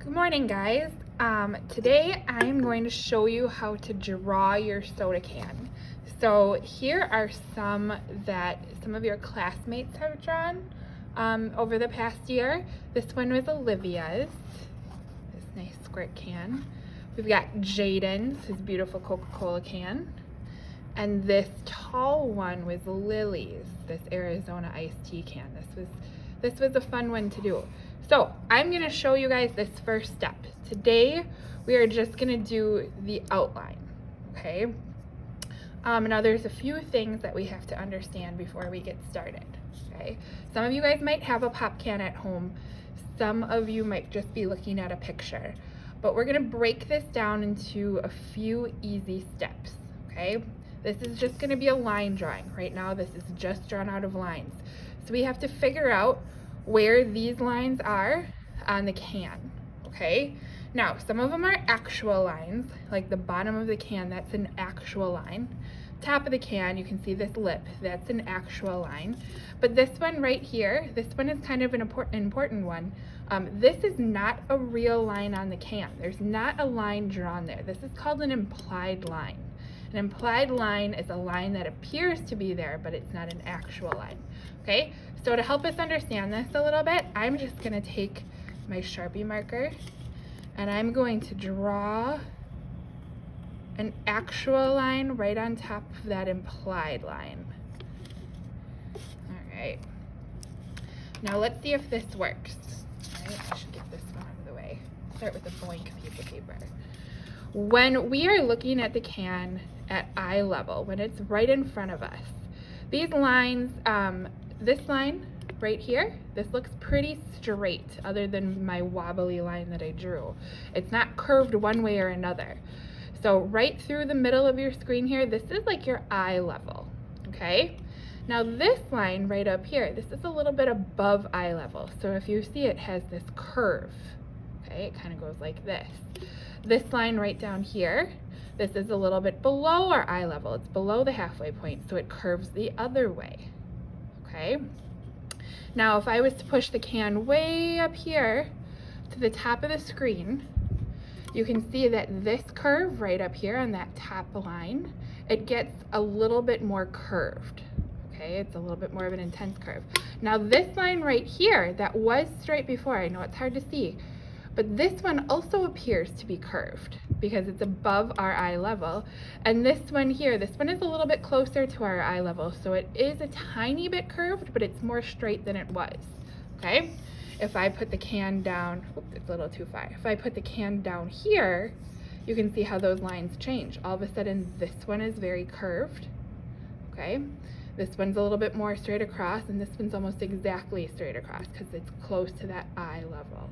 Good morning, guys. Today I'm going to show you how to draw your soda can. So here are some that some of your classmates have drawn over the past year. This one was Olivia's, this nice squirt can. We've got Jaden's, his beautiful Coca-Cola can. And this tall one was Lily's, this Arizona iced tea can. This was a fun one to do. So I'm gonna show you guys this first step. Today, we are just gonna do the outline, okay? Now there's a few things that we have to understand before we get started, okay? Some of you guys might have a pop can at home. Some of you might just be looking at a picture. But we're gonna break this down into a few easy steps, okay? This is just gonna be a line drawing. Right now, this is just drawn out of lines. So we have to figure out where these lines are on the can, okay? Now, some of them are actual lines, like the bottom of the can, that's an actual line. Top of the can, you can see this lip, that's an actual line. But this one right here, this one is kind of an important one. This is not a real line on the can. There's not a line drawn there. This is called an implied line. An implied line is a line that appears to be there, but it's not an actual line, okay? So to help us understand this a little bit, I'm just gonna take my Sharpie marker and I'm going to draw an actual line right on top of that implied line. All right. Now let's see if this works. All right, I should get this one out of the way. Start with a blank piece of paper. When we are looking at the can at eye level, when it's right in front of us, these lines, this line right here, this looks pretty straight other than my wobbly line that I drew. It's not curved one way or another. So right through the middle of your screen here, this is like your eye level, okay? Now this line right up here, this is a little bit above eye level. So if you see, it has this curve, okay? It kind of goes like this. This line right down here, this is a little bit below our eye level. It's below the halfway point, so it curves the other way, okay? Now, if I was to push the can way up here to the top of the screen, you can see that this curve right up here on that top line, it gets a little bit more curved, okay? It's a little bit more of an intense curve. Now, this line right here, that was straight before, I know it's hard to see, but this one also appears to be curved because it's above our eye level. And this one here, this one is a little bit closer to our eye level. So it is a tiny bit curved, but it's more straight than it was, okay? If I put the can down, oops, it's a little too far. If I put the can down here, you can see how those lines change. All of a sudden, this one is very curved, okay? This one's a little bit more straight across, and this one's almost exactly straight across because it's close to that eye level.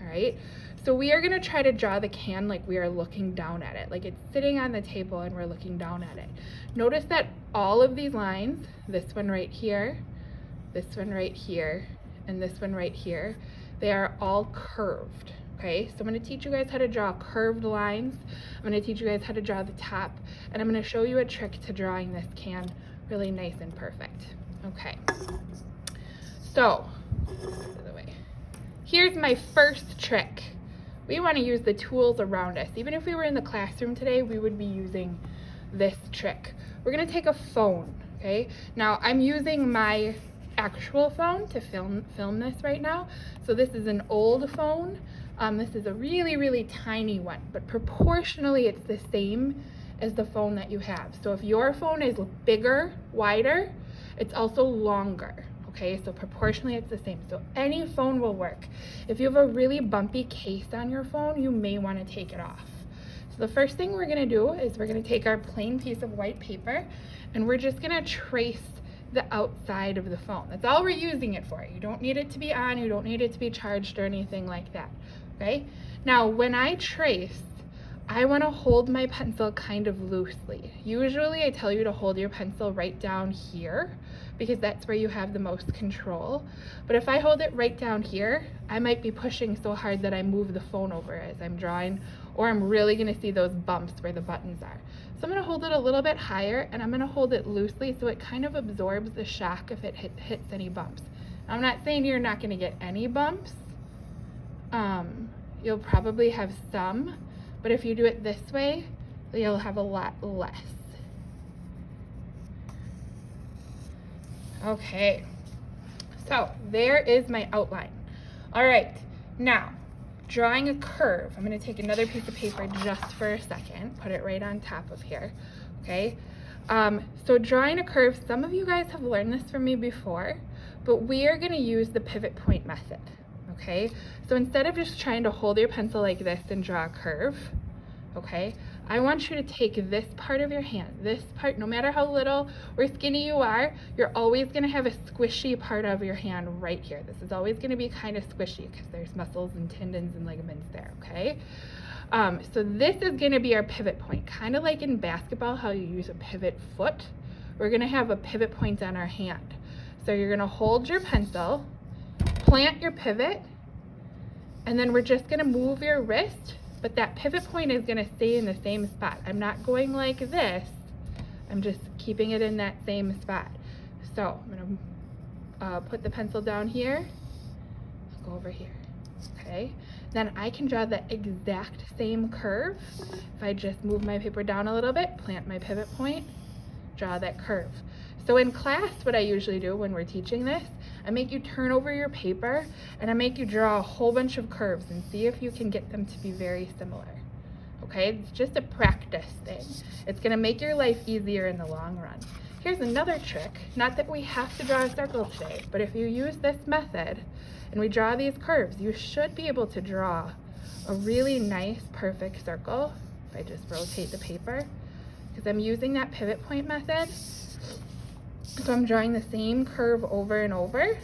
All right, so we are gonna try to draw the can like we are looking down at it, like it's sitting on the table and we're looking down at it. Notice that all of these lines, this one right here, this one right here, and this one right here, they are all curved, okay? So I'm gonna teach you guys how to draw curved lines. I'm gonna teach you guys how to draw the top, and I'm gonna show you a trick to drawing this can really nice and perfect, okay? So, here's my first trick. We want to use the tools around us. Even if we were in the classroom today, we would be using this trick. We're going to take a phone, okay? Now, I'm using my actual phone to film this right now. So this is an old phone. This is a really, really tiny one, but proportionally it's the same as the phone that you have. So if your phone is bigger, wider, it's also longer. Okay, so proportionally it's the same. So any phone will work. If you have a really bumpy case on your phone, you may want to take it off. So the first thing we're gonna do is we're gonna take our plain piece of white paper and we're just gonna trace the outside of the phone. That's all we're using it for. You don't need it to be on, you don't need it to be charged or anything like that, okay? Now, when I trace, I want to hold my pencil kind of loosely. Usually I tell you to hold your pencil right down here because that's where you have the most control. But if I hold it right down here, I might be pushing so hard that I move the phone over as I'm drawing, or I'm really going to see those bumps where the buttons are. So I'm going to hold it a little bit higher and I'm going to hold it loosely so it kind of absorbs the shock if it hits any bumps. I'm not saying you're not going to get any bumps. you'll probably have some, but if you do it this way, you'll have a lot less. Okay, so there is my outline. All right, now drawing a curve. I'm going to take another piece of paper just for a second, put it right on top of here, okay? So drawing a curve, some of you guys have learned this from me before, but we are going to use the pivot point method, okay? So instead of just trying to hold your pencil like this and draw a curve, okay, I want you to take this part of your hand, this part, no matter how little or skinny you are, you're always going to have a squishy part of your hand right here. This is always going to be kind of squishy because there's muscles and tendons and ligaments there, okay? So this is going to be our pivot point, kind of like in basketball how you use a pivot foot. We're going to have a pivot point on our hand. So you're going to hold your pencil, plant your pivot, and then we're just going to move your wrist, but that pivot point is going to stay in the same spot. I'm not going like this. I'm just keeping it in that same spot. So I'm going to put the pencil down here, go over here, okay? Then I can draw the exact same curve. If I just move my paper down a little bit, plant my pivot point, draw that curve. So in class, what I usually do when we're teaching this, I make you turn over your paper and I make you draw a whole bunch of curves and see if you can get them to be very similar. Okay, it's just a practice thing. It's gonna make your life easier in the long run. Here's another trick, not that we have to draw a circle today, but if you use this method and we draw these curves, you should be able to draw a really nice, perfect circle. If I just rotate the paper, because I'm using that pivot point method. So I'm drawing the same curve over and over.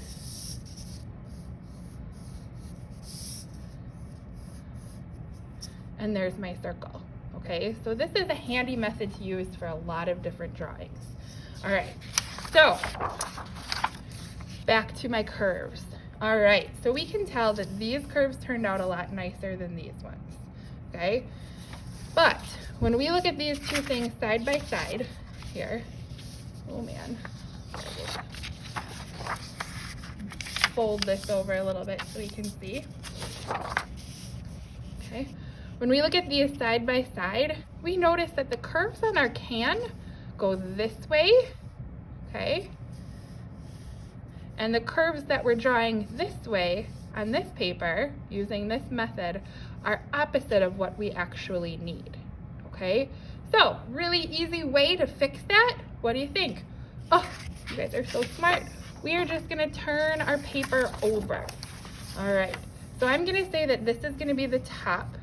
And there's my circle, okay? So this is a handy method to use for a lot of different drawings. All right, so back to my curves. All right, so we can tell that these curves turned out a lot nicer than these ones, okay? But when we look at these two things side by side here, oh man, fold this over a little bit so we can see. Okay, when we look at these side by side, we notice that the curves on our can go this way, okay? And the curves that we're drawing this way on this paper using this method are opposite of what we actually need, okay? So, really easy way to fix that. What do you think? Oh, you guys are so smart. We are just gonna turn our paper over. All right, so I'm gonna say that this is gonna be the top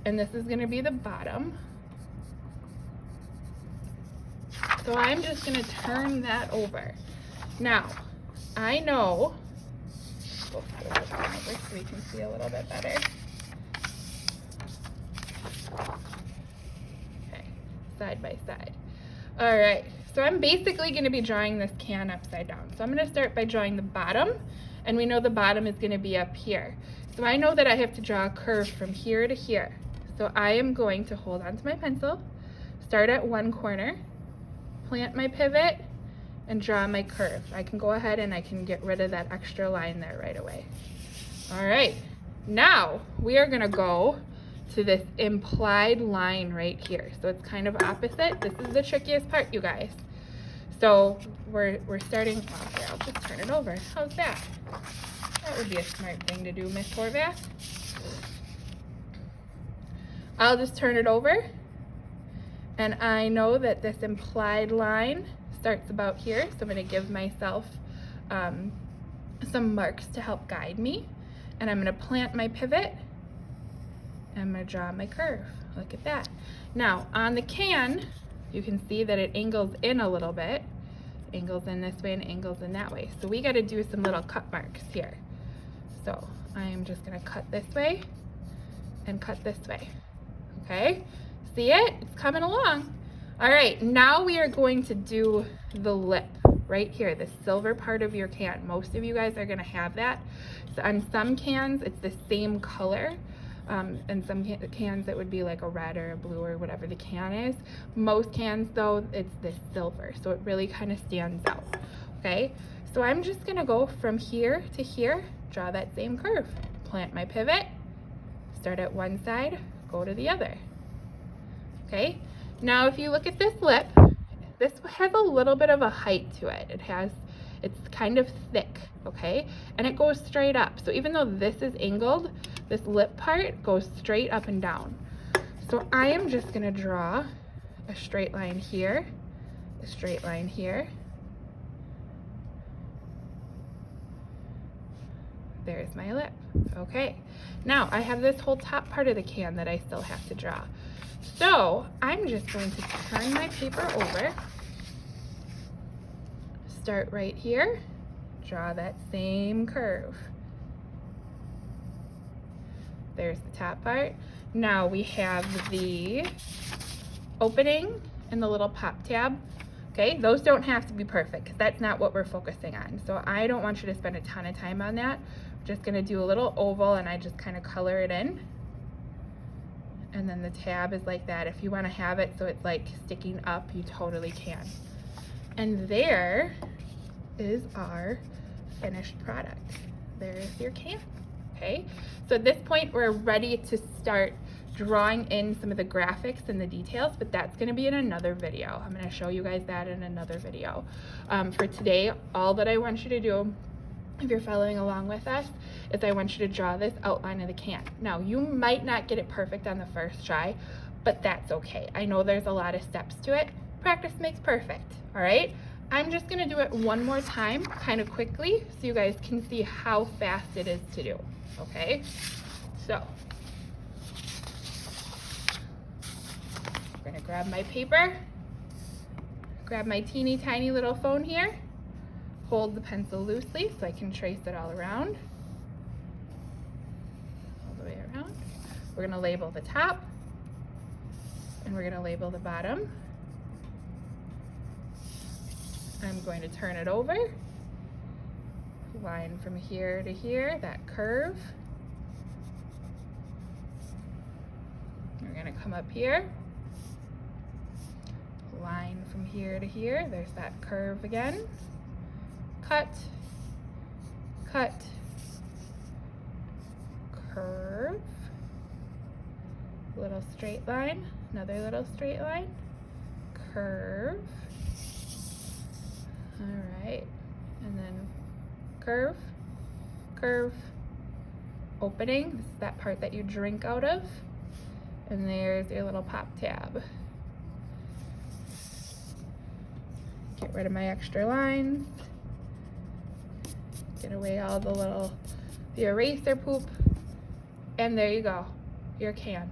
and this is gonna be the bottom. So I'm just gonna turn that over. Now, I know, go flip it over so we can see a little bit better. Okay, side by side. All right, so I'm basically gonna be drawing this can upside down. So I'm gonna start by drawing the bottom, and we know the bottom is gonna be up here. So I know that I have to draw a curve from here to here. So I am going to hold onto my pencil, start at one corner, plant my pivot, and draw my curve. I can go ahead and I can get rid of that extra line there right away. All right, now we are gonna go to this implied line right here. So it's kind of opposite. This is the trickiest part, you guys. So we're starting, well, here, I'll just turn it over. How's that? That would be a smart thing to do, Miss Horvath. I'll just turn it over. And I know that this implied line starts about here. So I'm gonna give myself some marks to help guide me. And I'm gonna plant my pivot. I'm gonna draw my curve. Look at that. Now on the can, you can see that it angles in a little bit. Angles in this way and angles in that way. So we gotta do some little cut marks here. So I'm just gonna cut this way and cut this way. Okay, see it? It's coming along. All right, now we are going to do the lip right here, the silver part of your can. Most of you guys are gonna have that. So on some cans, it's the same color. And some cans it would be like a red or a blue or whatever the can is. Most cans though, it's this silver, so it really kind of stands out, okay? So I'm just gonna go from here to here, draw that same curve, plant my pivot, start at one side, go to the other. Okay, now if you look at this lip, this has a little bit of a height to it. It's kind of thick, okay? And it goes straight up. So even though this is angled, this lip part goes straight up and down. So I am just gonna draw a straight line here, a straight line here. There's my lip. Okay, now I have this whole top part of the can that I still have to draw. So I'm just going to turn my paper over, start right here, draw that same curve. There's the top part. Now we have the opening and the little pop tab. Okay, those don't have to be perfect because that's not what we're focusing on. So I don't want you to spend a ton of time on that. I'm just gonna do a little oval and I just kind of color it in. And then the tab is like that. If you want to have it so it's like sticking up, you totally can. And there is our finished product. There's your can. Okay, so at this point we're ready to start drawing in some of the graphics and the details, but that's going to be in another video. I'm going to show you guys that in another video. For today, all that I want you to do, if you're following along with us, is I want you to draw this outline of the can. Now, you might not get it perfect on the first try, but that's okay. I know there's a lot of steps to it. Practice makes perfect, all right? I'm just gonna do it one more time, kind of quickly, so you guys can see how fast it is to do, okay? So, I'm gonna grab my paper, grab my teeny tiny little phone here, hold the pencil loosely so I can trace it all around, all the way around. We're gonna label the top, and we're gonna label the bottom. I'm going to turn it over, line from here to here, that curve. We're gonna come up here, line from here to here, there's that curve again. Cut, cut, curve, little straight line, another little straight line, curve. All right, and then curve, curve, opening. This is that part that you drink out of. And there's your little pop tab. Get rid of my extra lines. Get away all the eraser poop. And there you go, your can.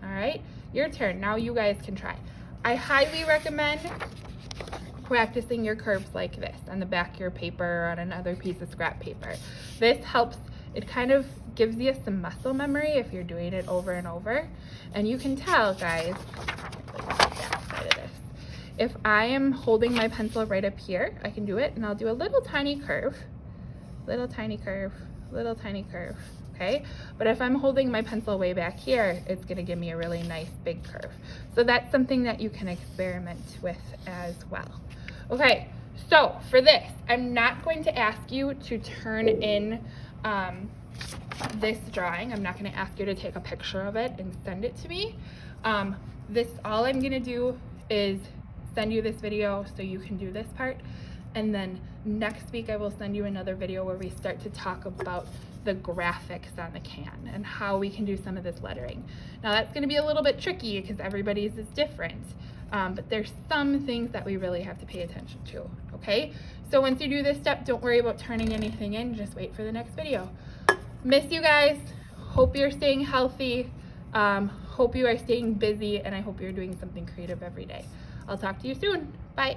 All right, your turn. Now you guys can try. I highly recommend practicing your curves like this on the back of your paper or on another piece of scrap paper. This helps, it kind of gives you some muscle memory if you're doing it over and over. And you can tell, guys, if I am holding my pencil right up here, I can do it and I'll do a little tiny curve, little tiny curve, little tiny curve, okay? But if I'm holding my pencil way back here, it's gonna give me a really nice big curve. So that's something that you can experiment with as well. Okay, so for this, I'm not going to ask you to turn in this drawing. I'm not going to ask you to take a picture of it and send it to me. All I'm going to do is send you this video so you can do this part. And then next week I will send you another video where we start to talk about the graphics on the can and how we can do some of this lettering. Now that's going to be a little bit tricky because everybody's is different. But there's some things that we really have to pay attention to, okay? So once you do this step, don't worry about turning anything in, just wait for the next video. Miss you guys, hope you're staying healthy, hope you are staying busy, and I hope you're doing something creative every day. I'll talk to you soon, bye.